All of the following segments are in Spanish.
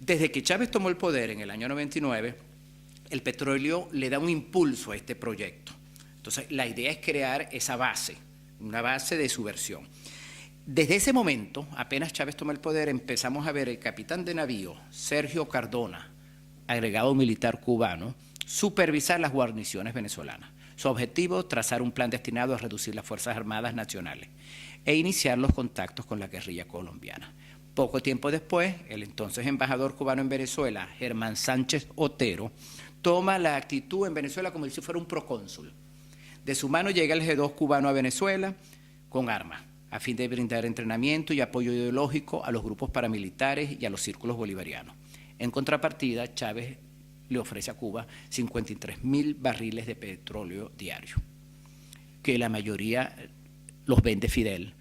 Desde que Chávez tomó el poder en el año 99, el petróleo le da un impulso a este proyecto. Entonces, la idea es crear esa base, una base de subversión. Desde ese momento, apenas Chávez toma el poder, empezamos a ver el capitán de navío, Sergio Cardona, agregado militar cubano, supervisar las guarniciones venezolanas. Su objetivo, trazar un plan destinado a reducir las Fuerzas Armadas nacionales e iniciar los contactos con la guerrilla colombiana. Poco tiempo después, el entonces embajador cubano en Venezuela, Germán Sánchez Otero, toma la actitud en Venezuela como si fuera un procónsul. De su mano llega el G2 cubano a Venezuela con armas, a fin de brindar entrenamiento y apoyo ideológico a los grupos paramilitares y a los círculos bolivarianos. En contrapartida, Chávez le ofrece a Cuba 53.000 barriles de petróleo diario, que la mayoría los vende Fidel.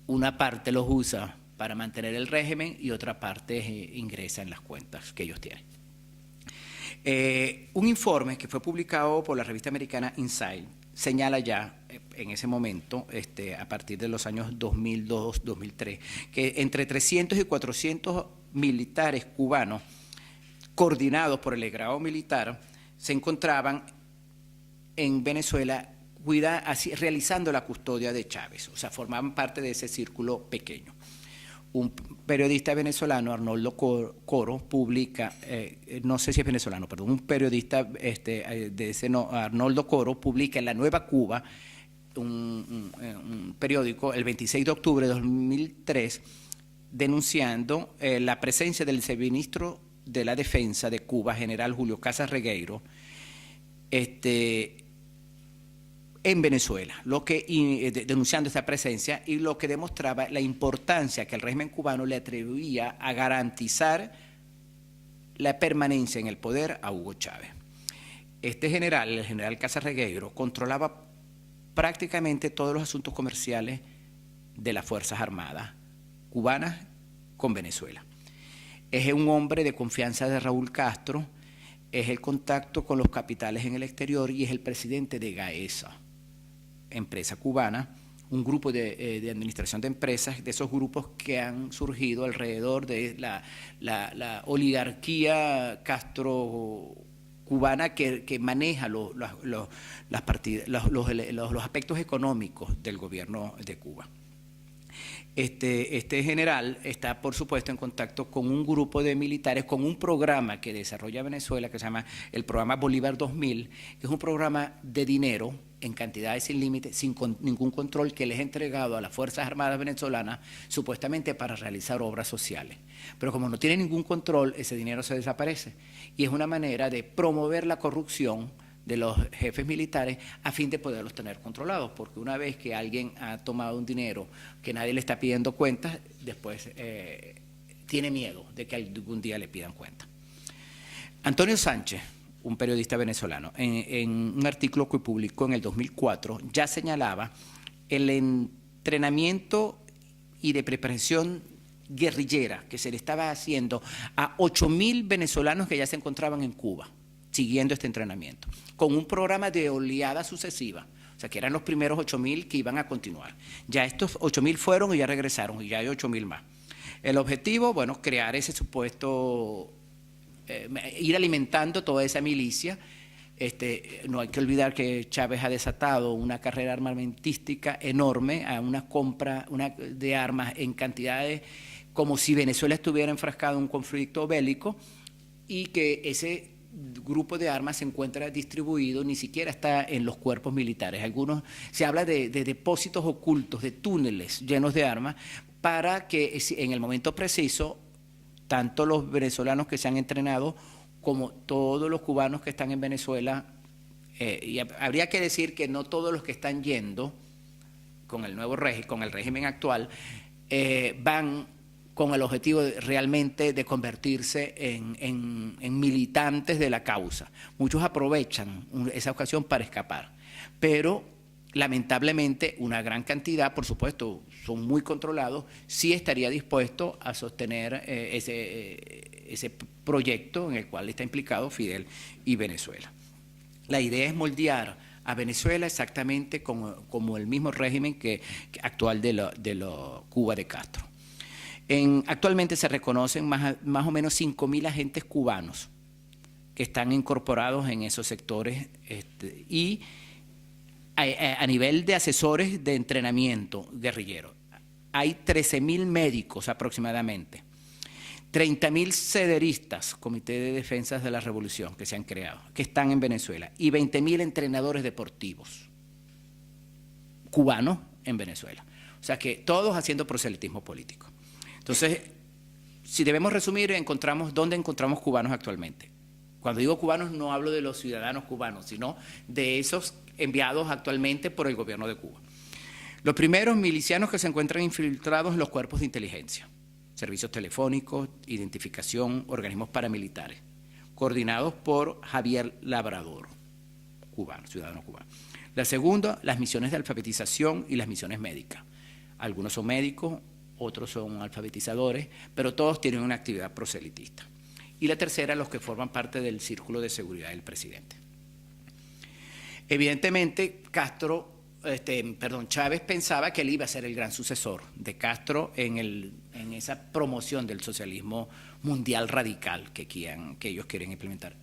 Una parte los usa para mantener el régimen y otra parte ingresa en las cuentas que ellos tienen. Un informe que fue publicado por la revista americana Inside señala ya en ese momento, a partir de los años 2002-2003, que entre 300 y 400 militares cubanos coordinados por el grado militar se encontraban en Venezuela realizando la custodia de Chávez, o sea, formaban parte de ese círculo pequeño. Un periodista venezolano, Arnoldo Coro, publica, no sé si es venezolano, perdón, un periodista Arnoldo Coro publica en La Nueva Cuba, un periódico, el 26 de octubre de 2003, denunciando la presencia del viceministro de la Defensa de Cuba, general Julio Casas Regueiro, en Venezuela, denunciando esta presencia y lo que demostraba la importancia que el régimen cubano le atribuía a garantizar la permanencia en el poder a Hugo Chávez. Este general, el general Casas Regueiro, controlaba prácticamente todos los asuntos comerciales de las Fuerzas Armadas cubanas con Venezuela. Es un hombre de confianza de Raúl Castro, es el contacto con los capitales en el exterior y es el presidente de GAESA, empresa cubana, un grupo de administración de empresas, de esos grupos que han surgido alrededor de la oligarquía castro-cubana que maneja los aspectos económicos del gobierno de Cuba. Este general está, por supuesto, en contacto con un grupo de militares, con un programa que desarrolla Venezuela que se llama el programa Bolívar 2000, que es un programa de dinero en cantidades sin límite, sin ningún control, que les ha entregado a las Fuerzas Armadas venezolanas supuestamente para realizar obras sociales. Pero como no tiene ningún control, ese dinero se desaparece. Y es una manera de promover la corrupción de los jefes militares a fin de poderlos tener controlados, porque una vez que alguien ha tomado un dinero que nadie le está pidiendo cuentas, después tiene miedo de que algún día le pidan cuentas. Antonio Sánchez, un periodista venezolano, en un artículo que publicó en el 2004, ya señalaba el entrenamiento y de preparación guerrillera que se le estaba haciendo a 8.000 venezolanos que ya se encontraban en Cuba, siguiendo este entrenamiento, con un programa de oleada sucesiva, o sea que eran los primeros 8.000 que iban a continuar. Ya estos 8.000 fueron y ya regresaron, y ya hay 8.000 más. El objetivo, bueno, crear ese supuesto, ir alimentando toda esa milicia. No hay que olvidar que Chávez ha desatado una carrera armamentística enorme, a una compra de armas en cantidades como si Venezuela estuviera enfrascado en un conflicto bélico, y que ese grupo de armas se encuentra distribuido, ni siquiera está en los cuerpos militares. Algunos, se habla de depósitos ocultos, de túneles llenos de armas, para que en el momento preciso, tanto los venezolanos que se han entrenado como todos los cubanos que están en Venezuela, y habría que decir que no todos los que están yendo con el nuevo régimen, con el régimen actual, van con el objetivo realmente de convertirse en militantes de la causa. Muchos aprovechan esa ocasión para escapar, pero lamentablemente una gran cantidad, por supuesto, son muy controlados, sí estaría dispuesto a sostener ese proyecto en el cual está implicado Fidel y Venezuela. La idea es moldear a Venezuela exactamente como el mismo régimen actual de Cuba de Castro. Actualmente se reconocen más o menos 5.000 agentes cubanos que están incorporados en esos sectores y a nivel de asesores de entrenamiento guerrillero. Hay 13.000 médicos aproximadamente, 30.000 cederistas, Comité de Defensa de la Revolución, que se han creado, que están en Venezuela, y 20.000 entrenadores deportivos cubanos en Venezuela. O sea que todos haciendo proselitismo político. Entonces, si debemos resumir, ¿dónde encontramos cubanos actualmente? Cuando digo cubanos no hablo de los ciudadanos cubanos, sino de esos enviados actualmente por el gobierno de Cuba. Los primeros milicianos que se encuentran infiltrados en los cuerpos de inteligencia, servicios telefónicos, identificación, organismos paramilitares, coordinados por Javier Labrador, cubano, ciudadano cubano. La segunda, las misiones de alfabetización y las misiones médicas. Algunos son médicos, otros son alfabetizadores, pero todos tienen una actividad proselitista. Y la tercera, los que forman parte del círculo de seguridad del presidente. Evidentemente, Chávez pensaba que él iba a ser el gran sucesor de Castro en esa promoción del socialismo mundial radical que ellos quieren implementar.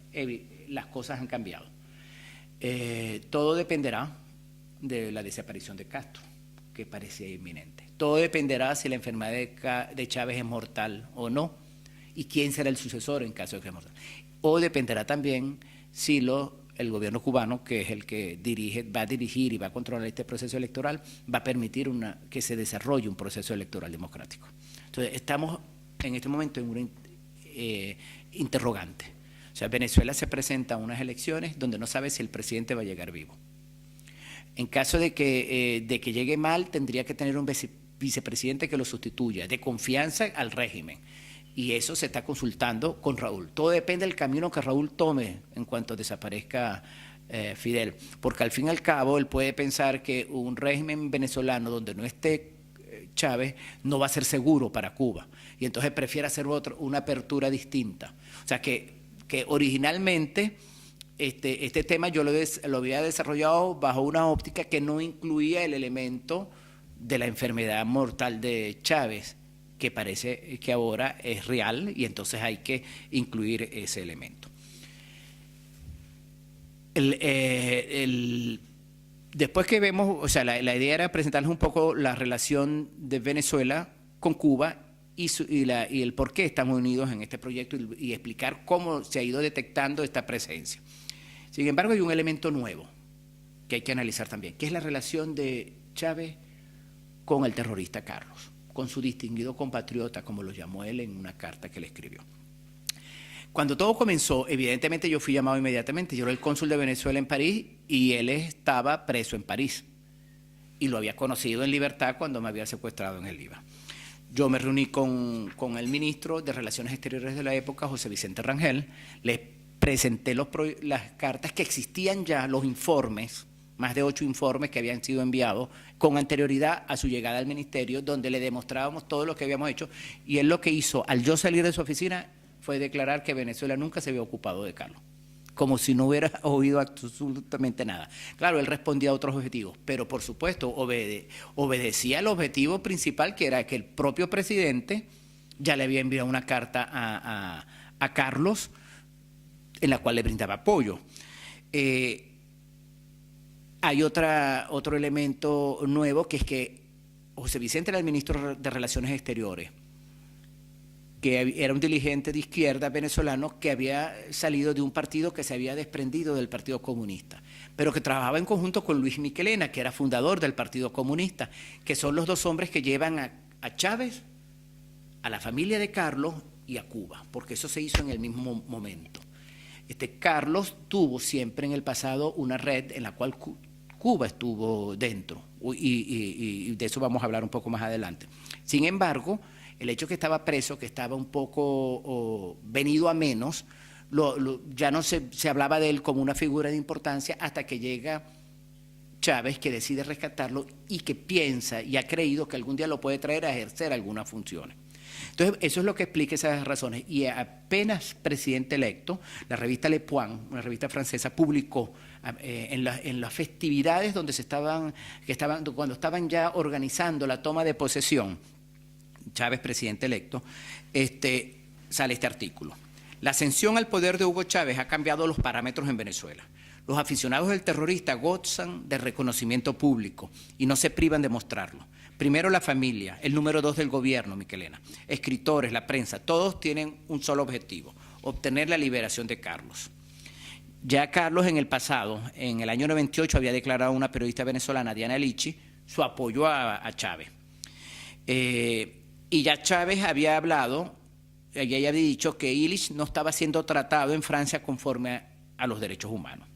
Las cosas han cambiado. Todo dependerá de la desaparición de Castro, que parecía inminente. Todo dependerá si la enfermedad de Chávez es mortal o no, y quién será el sucesor en caso de que sea mortal. O dependerá también si el gobierno cubano, que es el que va a dirigir y va a controlar este proceso electoral, va a permitir que se desarrolle un proceso electoral democrático. Entonces, estamos en este momento en una interrogante. O sea, Venezuela se presenta a unas elecciones donde no sabe si el presidente va a llegar vivo. En caso de que llegue mal, tendría que tener un vicepresidente que lo sustituya, de confianza al régimen. Y eso se está consultando con Raúl. Todo depende del camino que Raúl tome en cuanto desaparezca Fidel. Porque al fin y al cabo él puede pensar que un régimen venezolano donde no esté Chávez no va a ser seguro para Cuba. Y entonces prefiere hacer una apertura distinta. O sea que originalmente este tema yo lo había desarrollado bajo una óptica que no incluía el elemento de la enfermedad mortal de Chávez, que parece que ahora es real y entonces hay que incluir ese elemento. Después que vemos, o sea, la idea era presentarles un poco la relación de Venezuela con Cuba y el por qué estamos unidos en este proyecto y explicar cómo se ha ido detectando esta presencia. Sin embargo, hay un elemento nuevo que hay que analizar también, que es la relación de Chávez con el terrorista Carlos, con su distinguido compatriota, como lo llamó él en una carta que le escribió. Cuando todo comenzó, evidentemente yo fui llamado inmediatamente. Yo era el cónsul de Venezuela en París y él estaba preso en París. Y lo había conocido en libertad cuando me había secuestrado en el Líbano. Yo me reuní con el ministro de Relaciones Exteriores de la época, José Vicente Rangel, le presenté las cartas que existían ya, los informes, más de 8 informes que habían sido enviados con anterioridad a su llegada al ministerio, donde le demostrábamos todo lo que habíamos hecho, y él lo que hizo al yo salir de su oficina fue declarar que Venezuela nunca se había ocupado de Carlos, como si no hubiera oído absolutamente nada. Claro, él respondía a otros objetivos, pero por supuesto obedecía al objetivo principal, que era que el propio presidente ya le había enviado una carta a Carlos en la cual le brindaba apoyo. Hay otro elemento nuevo, que es que José Vicente era el ministro de Relaciones Exteriores, que era un dirigente de izquierda venezolano que había salido de un partido que se había desprendido del Partido Comunista, pero que trabajaba en conjunto con Luis Michelena, que era fundador del Partido Comunista, que son los dos hombres que llevan a Chávez, a la familia de Carlos y a Cuba, porque eso se hizo en el mismo momento. Carlos tuvo siempre en el pasado una red en la cual Cuba estuvo dentro, y de eso vamos a hablar un poco más adelante. Sin embargo, el hecho que estaba preso, que estaba un poco venido a menos, ya no se hablaba de él como una figura de importancia hasta que llega Chávez, que decide rescatarlo y que piensa y ha creído que algún día lo puede traer a ejercer algunas funciones. Entonces, eso es lo que explica esas razones. Y apenas presidente electo, la revista Le Point, una revista francesa, publicó en las festividades donde cuando estaban ya organizando la toma de posesión Chávez presidente electo, sale este artículo. La ascensión al poder de Hugo Chávez ha cambiado los parámetros en Venezuela. Los aficionados del terrorista gozan de reconocimiento público y no se privan de mostrarlo. Primero la familia, el número 2 del gobierno, Miquelena, escritores, la prensa, todos tienen un solo objetivo, obtener la liberación de Carlos. Ya Carlos en el pasado, en el año 98, había declarado a una periodista venezolana, Diana Lichi, su apoyo a Chávez. Y ya Chávez había hablado, ella había dicho que Illich no estaba siendo tratado en Francia conforme a los derechos humanos.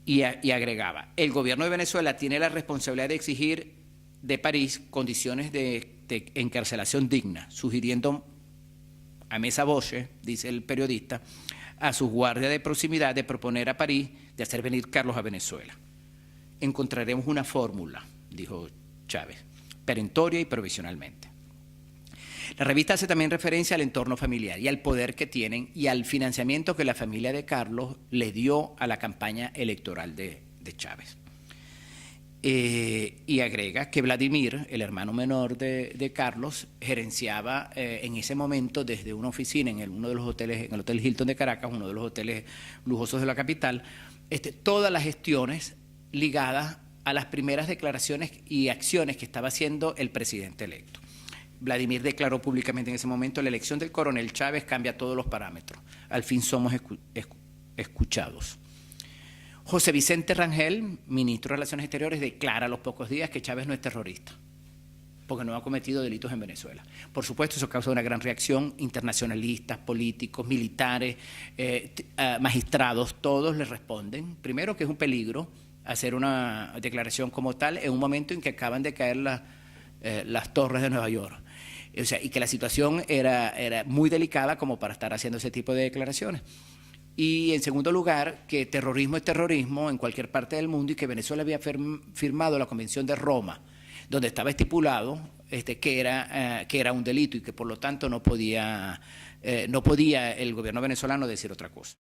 Y agregaba, el gobierno de Venezuela tiene la responsabilidad de exigir de París condiciones de encarcelación digna, sugiriendo a Mesa Boche, dice el periodista, a sus guardias de proximidad de proponer a París de hacer venir Carlos a Venezuela. Encontraremos una fórmula, dijo Chávez, perentoria y provisionalmente. La revista hace también referencia al entorno familiar y al poder que tienen y al financiamiento que la familia de Carlos le dio a la campaña electoral de Chávez. Y agrega que Vladimir, el hermano menor de Carlos, gerenciaba en ese momento desde una oficina en uno de los hoteles, en el Hotel Hilton de Caracas, uno de los hoteles lujosos de la capital, todas las gestiones ligadas a las primeras declaraciones y acciones que estaba haciendo el presidente electo. Vladimir declaró públicamente en ese momento: la elección del coronel Chávez cambia todos los parámetros. Al fin somos escuchados. José Vicente Rangel, ministro de Relaciones Exteriores, declara a los pocos días que Chávez no es terrorista, porque no ha cometido delitos en Venezuela. Por supuesto, eso causa una gran reacción. Internacionalistas, políticos, militares, magistrados, todos le responden. Primero, que es un peligro hacer una declaración como tal en un momento en que acaban de caer las torres de Nueva York. O sea, y que la situación era muy delicada como para estar haciendo ese tipo de declaraciones. Y en segundo lugar, que terrorismo es terrorismo en cualquier parte del mundo y que Venezuela había firmado la Convención de Roma, donde estaba estipulado que era un delito y que por lo tanto no podía el gobierno venezolano decir otra cosa.